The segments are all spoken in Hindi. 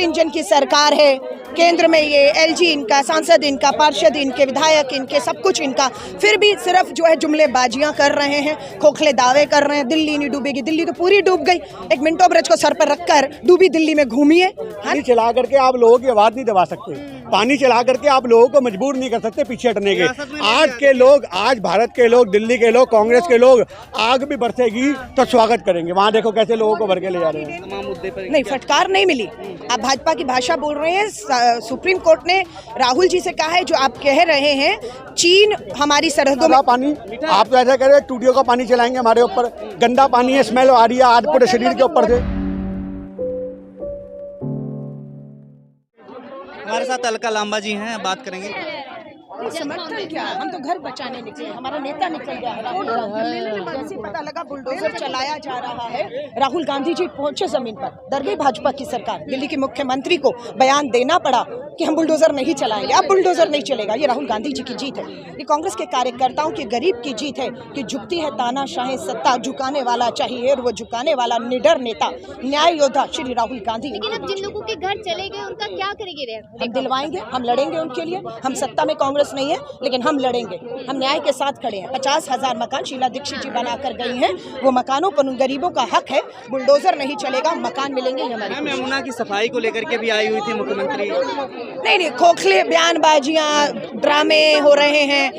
इंजन की सरकार है, केंद्र में ये एलजी इनका, सांसद इनका, पार्षद इनके, विधायक इनके, सब कुछ इनका, फिर भी सिर्फ जो है जुमलेबाजियां कर रहे हैं, खोखले दावे कर रहे हैं। दिल्ली नहीं डूबेगी, दिल्ली तो पूरी डूब गई। एक मिंटो ब्रिज को सर पर रखकर डूबी दिल्ली में घूमिए। पानी चला करके आप लोगों की आवाज नहीं दबा सकते, पानी चला करके आप लोगों को मजबूर नहीं कर सकते पीछे हटने के। आज के लोग, आज भारत के लोग, दिल्ली के लोग, कांग्रेस के लोग, आग भी बरसेगी तो स्वागत करेंगे। वहाँ देखो कैसे लोगों को भर के ले जा रहे हैं। तमाम मुद्दे पर नहीं, फटकार नहीं मिली। आप भाजपा की भाषा बोल रहे हैं। सुप्रीम कोर्ट ने राहुल जी से कहा है, जो आप कह रहे हैं चीन हमारी सरहदों में पानी, आप तो ऐसा करें टूटियों का पानी चलाएंगे हमारे ऊपर, गंदा पानी है, स्मेल आ रही है आज पूरे शरीर के ऊपर से। हमारे साथ अलका लांबा जी हैं, बात करेंगे। समर्थन क्या, हम तो घर बचाने निकले, हमारा नेता निकल गया है। जैसे पता लगा बुलडोजर चलाया जा रहा है, राहुल गांधी जी पहुंचे जमीन पर, डर गई भाजपा की सरकार। दिल्ली के मुख्यमंत्री को बयान देना पड़ा कि हम बुलडोजर नहीं चलाएंगे। अब बुलडोजर नहीं चलेगा। ये राहुल गांधी जी की जीत है, ये कांग्रेस के कार्यकर्ताओं की, गरीब की जीत है कि झुकती है तानाशाही सत्ता, झुकाने वाला चाहिए, और वो झुकाने वाला निडर नेता, न्याय योद्धा श्री राहुल गांधी। लेकिन अब जिन लोगों के घर चले गए उनका क्या करेंगे? हम दिलवाएंगे, हम लड़ेंगे उनके लिए। हम सत्ता में कांग्रेस नहीं है, लेकिन हम लड़ेंगे, हम न्याय के साथ खड़े हैं। 50,000 मकान शीला दीक्षित जी बनाकर गई हैं, वो मकानों पर उन गरीबों का हक है। बुलडोजर नहीं चलेगा, मकान मिलेंगे हमारे। यमुना की सफाई को लेकर के भी आई हुई थी मुख्यमंत्री। नहीं, खोखले बयानबाजियां, ड्रामे हो रहे हैं।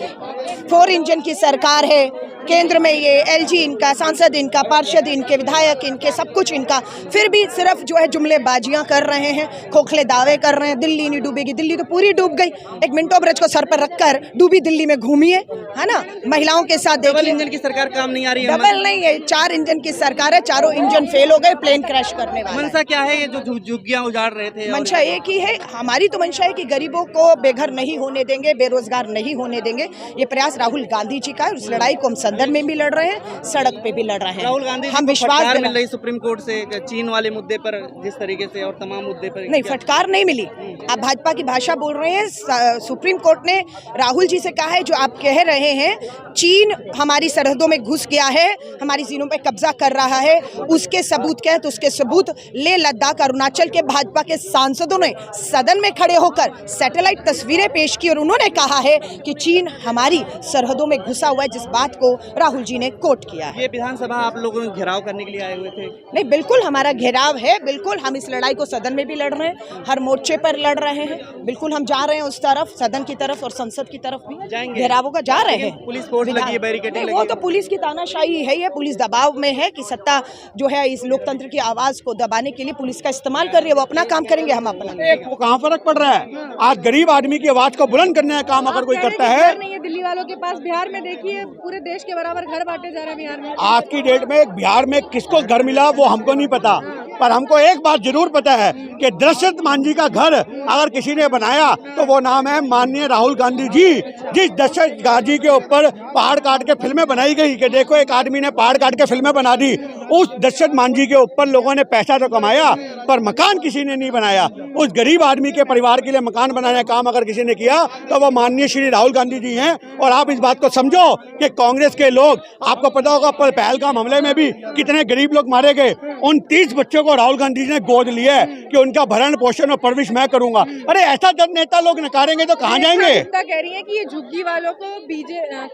4 इंजन की सरकार है, केंद्र में ये एलजी इनका, सांसद इनका, पार्षद इनके, विधायक इनके, सब कुछ इनका, फिर भी सिर्फ जो है जुमलेबाजियां कर रहे हैं, खोखले दावे कर रहे हैं। दिल्ली नहीं डूबेगी, दिल्ली तो पूरी डूब गई। एक मिंटो ब्रिज को सर पर रखकर डूबी दिल्ली में घूमिए, है ना। महिलाओं के साथ डबल इंजन की सरकार काम नहीं आ रही है। डबल नहीं है, 4 इंजन की सरकार है, चारों इंजन फेल हो गए, प्लेन क्रैश करने वाला। मंशा क्या है ये जो झुग्गियां उजाड़ रहे थे? मंशा एक ही है, हमारी तो मंशा है कि गरीबों को बेघर नहीं होने देंगे, बेरोजगार नहीं होने देंगे। ये प्रयास राहुल गांधी जी का है। उस लड़ाई को हम सदन में भी लड़ रहे हैं, सड़क पे भी लड़ रहे हैं। राहुल गांधी हम विश्वास मिल रही सुप्रीम कोर्ट से चीन वाले मुद्दे पर, जिस तरीके से, और तमाम मुद्दे पर नहीं, फटकार नहीं मिली। आप भाजपा की भाषा बोल रहे हैं। सुप्रीम कोर्ट ने राहुल जी से कहा है, जो आप कह रहे हैं चीन हमारी सरहदों में घुस गया है, हमारी सीमाओं पे कब्जा कर रहा है, उसके सबूत क्या है? तो उसके सबूत लेह लद्दाख अरुणाचल के भाजपा के सांसदों ने सदन में खड़े होकर सैटेलाइट तस्वीरें पेश की, और उन्होंने कहा है कि चीन हमारी सरहदों में घुसा हुआ है, जिस बात को राहुल जी ने कोट किया है। ये विधानसभा आप लोगों ने घेराव करने के लिए आए हुए थे? नहीं, बिल्कुल हमारा घेराव है, बिल्कुल हम इस लड़ाई को सदन में भी लड़ रहे हैं, हर मोर्चे पर लड़ रहे हैं। बिल्कुल हम जा रहे हैं उस तरफ, सदन की तरफ और संसद की तरफ भी जाएंगे, घेरावों का जा रहे हैं। पुलिस फोर्स लगी है, बैरिकेडिंग लगी है। वो तो पुलिस की तानाशाही है, ये पुलिस दबाव में है कि सत्ता जो है इस लोकतंत्र की आवाज को दबाने के लिए पुलिस का इस्तेमाल कर रही है। वो अपना काम करेंगे, हम अपना। वो कहाँ फर्क पड़ रहा है? आज गरीब आदमी की आवाज को बुलंद करने का काम अगर कोई करता है। नहीं है दिल्ली वालों के पास, बिहार में देखिए पूरे देश के बराबर घर बांटे जा रहे हैं बिहार में। आज की डेट में बिहार में किसको घर मिला वो हमको नहीं पता, पर हमको एक बात जरूर पता है कि दशरथ मांझी का घर अगर किसी ने बनाया तो वो नाम है माननीय राहुल गांधी जी। जिस दशरथ गांधी के ऊपर पहाड़ काट के फिल्में बनाई गई कि देखो एक आदमी ने पहाड़ काट के फिल्में बना दी, उस दशरथ मांझी के ऊपर लोगों ने पैसा तो कमाया पर मकान किसी ने नहीं बनाया। उस गरीब आदमी के परिवार के लिए मकान बनाने का काम अगर किसी ने किया तो वो माननीय श्री राहुल गांधी जी हैं। और आप इस बात को समझो कि कांग्रेस के लोग, आपको पता होगा पहलगाम हमले में भी कितने गरीब लोग मारे गए, उन 30 बच्चों को राहुल गांधी जी ने गोद लिया है कि उनका भरण पोषण और परवरिश मैं करूंगा। अरे ऐसा जब नेता लोग नकारेंगे तो कहाँ जाएंगे? कह रही है कि ये झुग्गी वालों को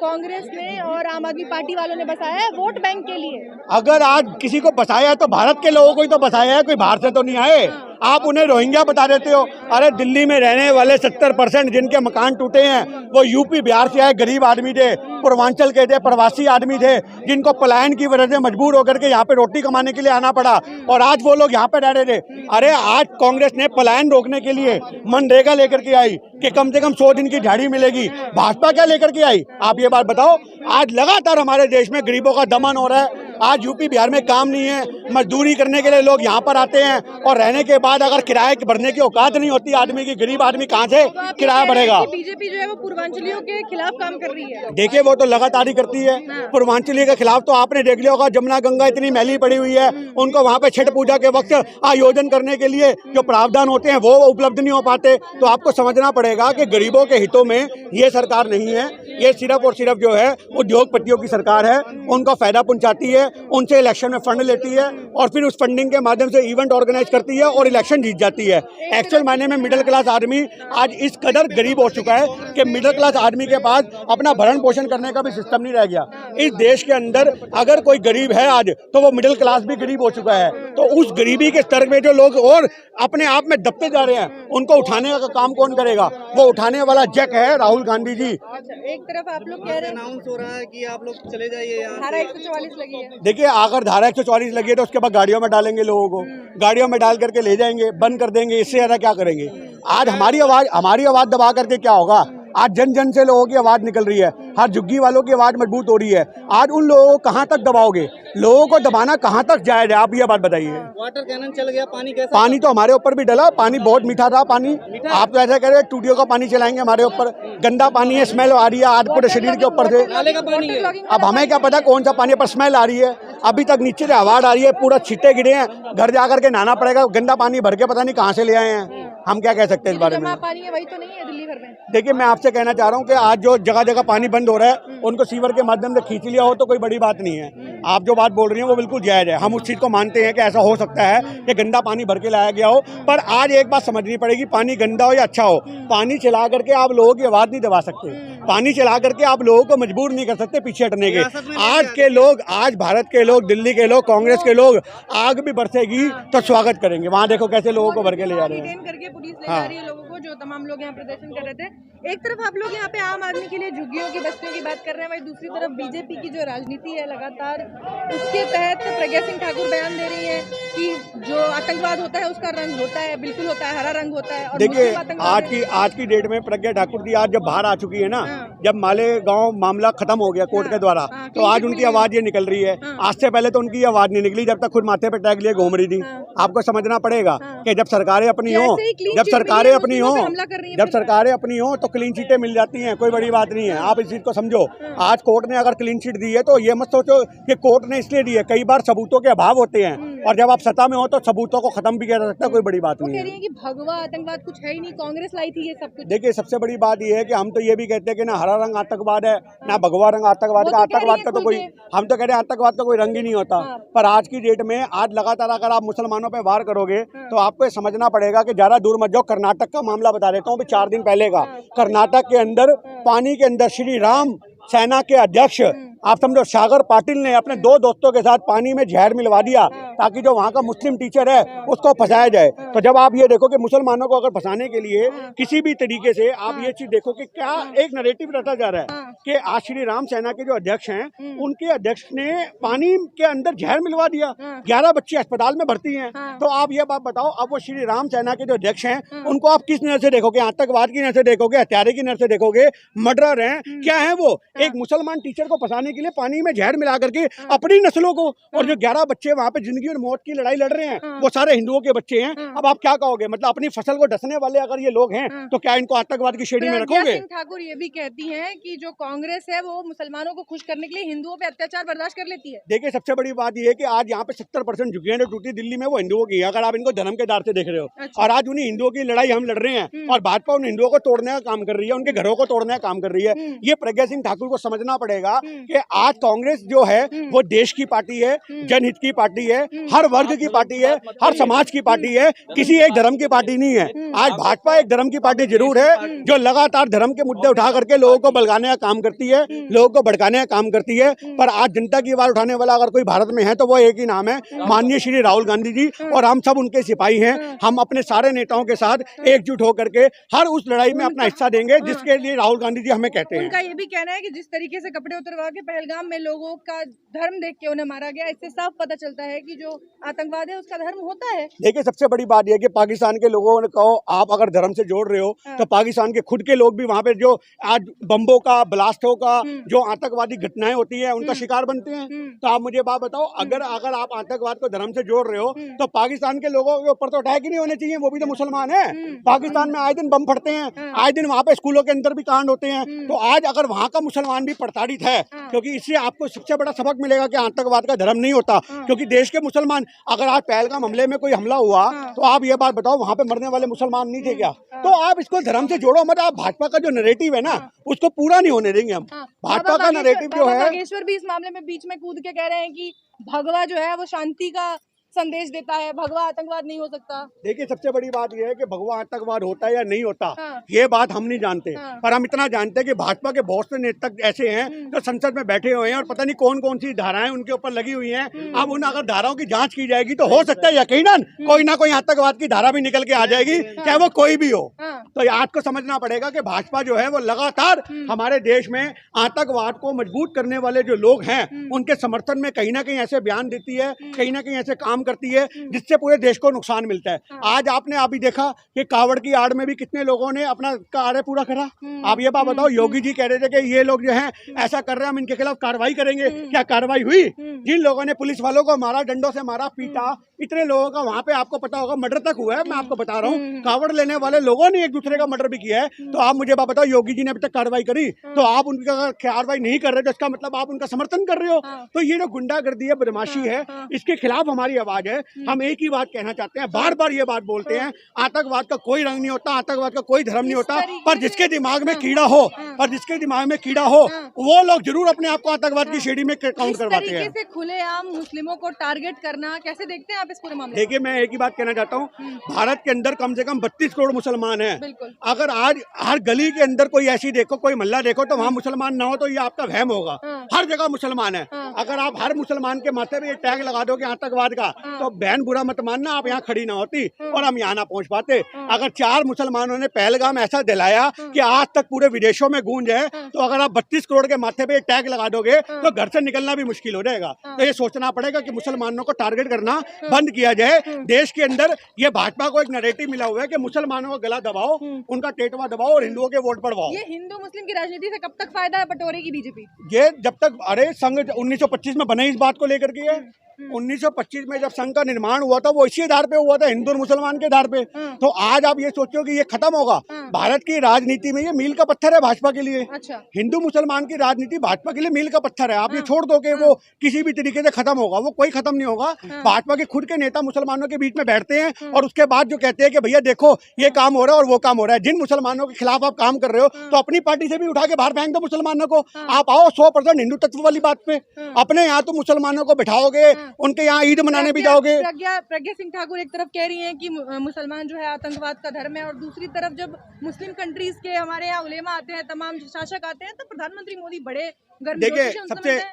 कांग्रेस ने और आम आदमी पार्टी वालों ने बसाया है वोट बैंक के लिए। अगर आज किसी को बसाया है तो भारत के लोगों को ही तो बसाया है, कोई बाहर से तो नहीं आए। आप उन्हें रोहिंग्या बता देते हो। अरे दिल्ली में रहने वाले 70% जिनके मकान टूटे हैं वो यूपी बिहार से आए गरीब आदमी थे, पूर्वांचल के थे, प्रवासी आदमी थे, जिनको पलायन की वजह से मजबूर होकर के यहाँ पे रोटी कमाने के लिए आना पड़ा, और आज वो लोग यहाँ पे रह रहे थे। अरे आज कांग्रेस ने पलायन रोकने के लिए मनरेगा लेकर के आई कि कम से कम 100 दिन की दिहाड़ी मिलेगी। भाजपा क्या लेकर के आई? आप ये बात बताओ। आज लगातार हमारे देश में गरीबों का दमन हो रहा है। आज यूपी बिहार में काम नहीं है, मजदूरी करने के लिए लोग यहाँ पर आते हैं, और रहने के बाद अगर किराए भरने की औकात नहीं होती आदमी की, गरीब आदमी कहाँ से किराया भरेगा? बीजेपी जो है वो पूर्वांचलियों के खिलाफ काम कर रही है। देखिए वो तो लगातार ही करती है। पूर्वांचली के खिलाफ तो आपने देख लिया होगा, जमुना गंगा इतनी मैली पड़ी हुई है, उनको वहाँ पे छठ पूजा के वक्त आयोजन करने के लिए जो प्रावधान होते हैं वो उपलब्ध नहीं हो पाते। तो आपको समझना पड़ेगा कि गरीबों के हितों में ये सरकार नहीं है। ये सिर्फ और सिर्फ जो है उद्योगपतियों की सरकार है, उनका फायदा पहुंचाती है, उनसे इलेक्शन में फंड लेती है और फिर उस फंडिंग के माध्यम से इवेंट ऑर्गेनाइज करती है और इलेक्शन जीत जाती है। एक्चुअल मायने में मिडिल क्लास आदमी आज इस कदर गरीब हो चुका है कि मिडिल क्लास आदमी के पास अपना भरण पोषण करने का भी सिस्टम नहीं रह गया। इस देश के अंदर अगर कोई गरीब है आज तो वो मिडिल क्लास भी गरीब हो चुका है। तो उस गरीबी के स्तर में जो लोग और अपने आप में दबते जा रहे हैं, उनको उठाने का काम कौन करेगा? वो उठाने वाला जैक है राहुल गांधी जी। एक तरफ आप लोग कह रहे हैं अनाउंस हो रहा है कि आप लोग चले जाइए यहाँ धारा से। 144 लगी है। देखिए, अगर धारा 144 लगी है तो उसके बाद गाड़ियों में डालेंगे लोगों को, गाड़ियों में डाल करके ले जाएंगे, बंद कर देंगे। इससे ज्यादा क्या करेंगे? आज हमारी आवाज दबा करके क्या होगा? आज जन जन से लोगों की आवाज निकल रही है, हर झुग्गी वालों की आवाज मजबूत हो रही है। आज उन लोगों को कहां तक दबाओगे? लोगों को दबाना कहां तक जायज है? आप ये बात बताइए। वाटर कैनन चल गया, पानी कैसा? पानी तो हमारे ऊपर भी डला, पानी बहुत मीठा था पानी। आप तो ऐसा कह रहे हैं टूटियों का पानी चलाएंगे हमारे ऊपर, गंदा पानी है, स्मेल आ रही है आज पूरे शरीर के ऊपर से। नाले का पानी है। अब हमें क्या पता कौन सा पानी, पर स्मेल आ रही है। अभी तक नीचे से आवाज आ रही है, पूरा छिट्टे गिरे हैं, घर जाकर के नहाना पड़ेगा। गंदा पानी भर के पता नहीं कहाँ से ले आए हैं। हम क्या कह सकते हैं इस बारे में? पानी है वही तो नहीं है दिल्ली भर में। देखिए, मैं आपसे कहना चाह रहा हूँ कि आज जो जगह जगह पानी बंद हो रहा है, उनको सीवर के माध्यम से खींच लिया हो तो कोई बड़ी बात नहीं है। आप जो बात बोल रही हैं वो बिल्कुल जायज है, हम उस चीज़ को मानते हैं कि ऐसा हो सकता है कि गंदा पानी भर के लाया गया हो। पर आज एक बात समझनी पड़ेगी, पानी गंदा हो या अच्छा हो, पानी चला करके आप लोगों की आवाज़ नहीं दबा सकते। पानी चला करके आप लोगों को मजबूर नहीं कर सकते पीछे हटने के। आज के लोग, आज भारत के लोग, दिल्ली के लोग, कांग्रेस के लोग, आग भी बरसेगी तो स्वागत करेंगे। वहाँ देखो कैसे लोगों को भर के ले जा रहे हैं। डिटेन करके पुलिस ले जा रही है लोगों को, जो तमाम लोग यहाँ प्रदर्शन कर रहे थे। एक तरफ आप लोग यहाँ पे आम आदमी के लिए झुग्गियों की बस्तियों की बात कर रहे हैं, वहीं दूसरी तरफ बीजेपी की जो राजनीति है लगातार, उसके तहत प्रज्ञा सिंह ठाकुर बयान दे रही है कि जो आतंकवाद होता है उसका रंग होता है, बिल्कुल होता है, हरा रंग होता है। और देखिए, आज की डेट में प्रज्ञा ठाकुर जी आज जब बाहर आ चुकी है ना, जब मालेगांव मामला खत्म हो गया कोर्ट के द्वारा, तो आज उनकी आवाज ये निकल रही है। आज से पहले तो उनकी आवाज नहीं निकली, जब तक खुद माथे पे टैग लिए घूम रही थी। आपको समझना पड़ेगा कि जब सरकारें अपनी हो, जब सरकारें अपनी हो तो क्लीन चीटें मिल जाती हैं, कोई बड़ी बात नहीं है। आप इस चीज को समझो। आज कोर्ट ने अगर क्लीन चिट दी है तो ये मत सोचो कि कोर्ट ने इसलिए दी है। कई बार सबूतों के अभाव होते हैं, और जब आप सत्ता में हो तो सबूतों को खत्म भी किया जा सकता है, कोई बड़ी बात नहीं है। कि भगवा आतंकवाद कुछ है ही नहीं, कांग्रेस लाई थी ये सब कुछ। देखिए, सबसे बड़ी बात ये है कि हम तो ये भी कहते हैं कि ना हरा रंग आतंकवाद है, ना भगवा रंग आतंकवाद का। आतंकवाद का तो कोई, हम तो कह रहे हैं आतंकवाद का कोई रंग ही नहीं होता। पर आज की डेट में आज लगातार अगर आप मुसलमानों पे वार करोगे तो आपको ये समझना पड़ेगा कि ज्यादा दूर मत जाओ। कर्नाटक का मामला बता देता हूँ, 4 दिन पहले का। कर्नाटक के अंदर पानी के अंदर श्री राम सेना के अध्यक्ष, आप समझो, सागर पाटिल ने अपने 2 दोस्तों के साथ पानी में जहर मिलवा दिया ताकि जो वहाँ का मुस्लिम टीचर है उसको फंसाया जाए। तो जब आप ये देखो कि मुसलमानों को अगर फंसाने के लिए किसी भी तरीके से आप ये चीज देखो कि क्या एक नैरेटिव रटा जा रहा है कि आज श्री राम सेना के जो अध्यक्ष हैं, उनके अध्यक्ष ने पानी के अंदर जहर मिलवा दिया, 11 बच्चे अस्पताल में भर्ती हैं। तो आप ये बात बताओ, अब वो श्री राम सेना के जो अध्यक्ष हैं उनको आप किस नजर से देखोगे? आतंकवाद की नजर से देखोगे, हत्यारे की नजर से देखोगे, मर्डरर हैं? क्या है वो? एक मुसलमान टीचर को फंसाने के लिए पानी में जहर मिला करके अपनी नस्लों को, और जो 11 बच्चे वहाँ पे जिंदगी और मौत की लड़ाई लड़ रहे हैं, वो सारे हिंदुओं के बच्चे हैं। अब आप क्या कहोगे? मतलब अपनी फसल को डसने वाले अगर ये लोग हैं तो क्या इनको आतंकवाद की श्रेणी में रखोगे? ठाकुर ये भी कहती हैं कि जो कांग्रेस है वो मुसलमानों को खुश करने के लिए हिंदुओं पे अत्याचार बर्दाश्त कर लेती है। देखिए, सबसे बड़ी बात ये है कि आज यहाँ पे 70% झुग्गियां जो टूटी दिल्ली में वो हिंदुओं की है, अगर आप इनको धर्म के आधार से देख रहे हो। अच्छा। और आज उन्हीं हिंदुओं की लड़ाई हम लड़ रहे हैं, और भाजपा उन हिंदुओं को तोड़ने का काम कर रही है, उनके घरों को तोड़ने का काम कर रही है। ये प्रज्ञा सिंह ठाकुर को समझना पड़ेगा कि आज कांग्रेस जो है वो देश की पार्टी है, जनहित की पार्टी है, हर वर्ग की पार्टी है, हर समाज की पार्टी है, किसी एक धर्म की पार्टी नहीं है। आज भाजपा एक धर्म की पार्टी जरूर है जो लगातार धर्म के मुद्दे उठा करके लोगों को बलगाने का काम करती है, लोगों को भड़काने का काम करती है। पर आज जनता की आवाज उठाने वाला अगर कोई भारत में है तो वो एक ही नाम है, माननीय श्री राहुल गांधी जी। और हम सब उनके सिपाही हैं। हम अपने सारे नेताओं के साथ एकजुट होकर के हर उस लड़ाई में अपना हिस्सा देंगे जिसके लिए राहुल गांधी जी हमें कहते हैं। उनका ये भी कहना है कि जिस तरीके से कपड़े उतरवा के पहलगाम में लोगों का धर्म देख के उन्हें मारा गया, इससे साफ पता चलता है कि जो आतंकवाद है उसका धर्म होता है। देखिए, सबसे बड़ी बात यह है कि पाकिस्तान के लोगों ने कहो आप अगर धर्म से जोड़ रहे हो तो पाकिस्तान के खुद के लोग भी वहाँ पे जो आज बम्बों का, ब्लास्टों का, जो आतंकवादी घटनाएं होती है उनका शिकार बनते हैं। तो आप मुझे बात बताओ, अगर आप आतंकवाद को धर्म से जोड़ रहे हो तो पाकिस्तान के लोगों के ऊपर तो अटैक ही नहीं होने चाहिए, वो भी तो मुसलमान है। पाकिस्तान में आए दिन बम फटते हैं, आए दिन वहाँ पे स्कूलों के अंदर भी कांड होते हैं। तो आज अगर वहाँ का मुसलमान भी प्रताड़ित है कि क्योंकि इससे आपको सबसे बड़ा सबक मिलेगा कि आतंकवाद का धर्म नहीं होता। क्योंकि देश के मुसलमान, अगर आज पहलगाम हमले में कोई हमला हुआ तो आप ये बात बताओ वहां पे मरने वाले मुसलमान नहीं थे क्या? तो आप इसको धर्म से जोड़ो मत। आप भाजपा का जो नैरेटिव है ना उसको पूरा नहीं होने देंगे हम। भाजपा का नैरेटिव जो है, बागेश्वर भी इस मामले में बीच में कूद के कह रहे हैं कि भगवा जो है वो शांति का संदेश देता है, भगवा आतंकवाद नहीं हो सकता। देखिए सबसे बड़ी बात यह है कि भगवा आतंकवाद होता है या नहीं होता, ये बात हम नहीं जानते। पर हम इतना जानते हैं कि भाजपा के बहुत से नेता ऐसे हैं जो संसद में बैठे हुए हैं और पता नहीं कौन कौन सी धाराएं उनके ऊपर लगी हुई हैं। अब उन अगर धाराओं की जांच की जाएगी तो हो सकता है यकीनन कोई ना कोई आतंकवाद की धारा भी निकल के आ जाएगी, चाहे वो कोई भी हो। तो आज को समझना पड़ेगा कि भाजपा जो है वो लगातार हमारे देश में आतंकवाद को मजबूत करने वाले जो लोग हैं उनके समर्थन में कहीं ना कहीं ऐसे बयान देती है, कहीं ना कहीं ऐसे काम करती है जिससे पूरे देश को नुकसान मिलता है। आज आपने अभी देखा कि कावड़ की आड़ में भी कितने लोगों ने अपना कार्य पूरा करा। आप ये बात बताओ, योगी जी कह रहे थे कि ये लोग जो हैं ऐसा कर रहे हैं, हम इनके खिलाफ कार्रवाई करेंगे। क्या कार्रवाई हुई? जिन लोगों ने पुलिस वालों को मारा, डंडों से मारा, पीटा, इतने लोगों का वहां पे आपको पता होगा मर्डर तक हुआ है। मैं आपको बता रहा हूँ, कावड़ लेने वाले लोगों ने एक दूसरे का मर्डर भी किया है। तो आप मुझे बात बताओ, योगी जी ने अभी तक कार्रवाई करी? तो आप उनकी अगर कार्रवाई नहीं कर रहे तो इसका मतलब आप उनका समर्थन कर रहे हो। तो ये जो गुंडागर्दी है, बदमाशी है, इसके खिलाफ हमारी आवाज है। हम एक ही बात कहना चाहते हैं, बार बार ये बात बोलते हैं, आतंकवाद का कोई रंग नहीं होता, आतंकवाद का कोई धर्म नहीं होता। पर जिसके दिमाग में कीड़ा हो, वो लोग जरूर अपने आप को आतंकवाद की श्रेणी में काउंट करवाते हैं। से खुलेआम मुस्लिमों को टारगेट करना कैसे देखते हैं आप इस पूरे मामले? देखिए मैं एक ही बात कहना चाहता हूँ, भारत के अंदर कम से कम 32 करोड़ मुसलमान हैं। अगर आज हर गली के अंदर कोई ऐसी देखो, कोई मोहल्ला देखो तो वहाँ मुसलमान ना हो तो ये आपका वहम होगा। हर जगह मुसलमान है। अगर आप हर मुसलमान के माथे पे ये टैग लगा दोगे आतंकवाद का तो बहन बुरा मत मानना, आप यहाँ खड़ी ना होती और हम यहाँ ना पहुँच पाते। अगर 4 मुसलमानों ने पहलगाम ऐसा दिलाया कि आज तक पूरे विदेशों में गूंज है, तो अगर आप 32 करोड़ के माथे पे टैग लगा दोगे तो घर से निकलना भी मुश्किल हो जाएगा। तो ये सोचना पड़ेगा कि मुसलमानों को टारगेट करना बंद किया जाए। देश के अंदर ये भाजपा को एक नैरेटिव मिला हुआ है कि मुसलमानों का गला दबाओ, उनका टेटवा दबाओ और हिंदुओं के वोट बढ़वाओ। ये हिंदू मुस्लिम की राजनीति से कब तक फायदा बटोरेगी बीजेपी? ये जब तक, अरे संघ 1925 में बने इस बात को लेकर के है। 1925 में जब संघ का निर्माण हुआ था वो इसी आधार पे हुआ था, हिंदू और मुसलमान के आधार पे। तो आज आप ये सोचो कि ये खत्म होगा। भारत की राजनीति में ये मील का पत्थर है भाजपा के लिए। अच्छा। हिंदू मुसलमान की राजनीति भाजपा के लिए मील का पत्थर है। आप ये छोड़ दो कि वो किसी भी तरीके से खत्म होगा, वो कोई खत्म नहीं होगा। भाजपा के खुद के नेता मुसलमानों के बीच में बैठते हैं और उसके बाद जो कहते हैं कि भैया देखो ये काम हो रहा है और वो काम हो रहा है। जिन मुसलमानों के खिलाफ आप काम कर रहे हो तो अपनी पार्टी से भी उठा के बाहर फेंक दो मुसलमानों को। आप आओ 100% हिंदू तत्व वाली बात पे। अपने यहाँ तो मुसलमानों को बिठाओगे, उनके यहाँ ईद मनाने भी जाओगे। प्रज्ञा सिंह ठाकुर एक तरफ कह रही हैं कि मुसलमान जो है आतंकवाद का धर्म है, और दूसरी तरफ जब मुस्लिम कंट्रीज के हमारे यहाँ उलेमा आते हैं, तमाम शासक आते हैं, तो प्रधानमंत्री मोदी बड़े देखिए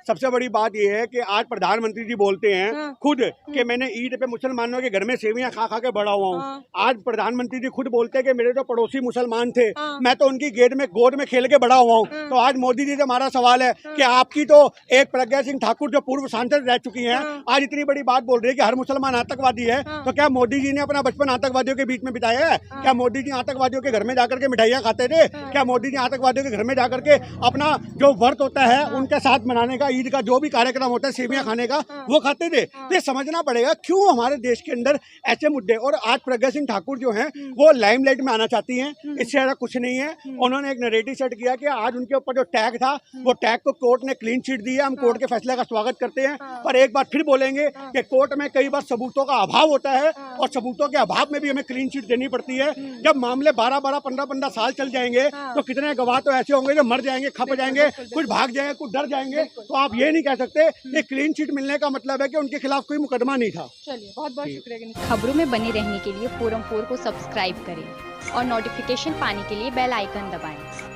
सबसे बड़ी बात यह है कि आज प्रधानमंत्री जी बोलते हैं खुद कि मैंने ईद पे मुसलमानों के घर में सेवियां खा खा के बड़ा हुआ हूँ। आज प्रधानमंत्री जी खुद बोलते हैं कि मेरे जो पड़ोसी मुसलमान थे मैं तो उनकी गोद में खेल के बड़ा हुआ हूँ। तो आज मोदी जी से हमारा सवाल है कि आपकी तो एक प्रज्ञा सिंह ठाकुर जो पूर्व सांसद रह चुकी हैं, आज इतनी बड़ी बात बोल रही है कि हर मुसलमान आतंकवादी है। तो क्या मोदी जी ने अपना बचपन आतंकवादियों के बीच में बिताया है? क्या मोदी जी आतंकवादियों के घर में जाकर के मिठाइयाँ खाते थे? क्या मोदी जी आतंकवादियों के घर में जाकर के अपना जो व्रत होता है उनके साथ मनाने का, ईद का जो भी कार्यक्रम होता है, सेवियां खाने का, वो खाते थे? तो ये समझना पड़ेगा क्यों हमारे देश के अंदर ऐसे मुद्दे। और आज प्रज्ञा सिंह ठाकुर जो हैं वो लाइमलाइट में आना चाहती हैं, इससे ज्यादा कुछ नहीं है। उन्होंने एक नैरेटिव सेट किया कि आज उनके ऊपर जो टैग था वो टैग को कोर्ट ने क्लीन चिट दी है। हम कोर्ट के फैसले का स्वागत करते हैं, पर एक बार फिर बोलेंगे कि कोर्ट में कई बार सबूतों का अभाव होता है और सबूतों के अभाव में भी हमें क्लीन चिट देनी पड़ती है। जब मामले 12-12, 15-15 साल चल जाएंगे तो कितने गवाह तो ऐसे होंगे जो मर जाएंगे, खप जाएंगे, कुछ भाग जाएंगे, कुछ डर जाएंगे। तो आप ये नहीं कह सकते कि क्लीन चिट मिलने का मतलब है कि उनके खिलाफ कोई मुकदमा नहीं था। चलिए बहुत बहुत शुक्रिया। खबरों में बने रहने के लिए फोरम 4 को सब्सक्राइब करें और नोटिफिकेशन पाने के लिए बेल आइकन दबाएं।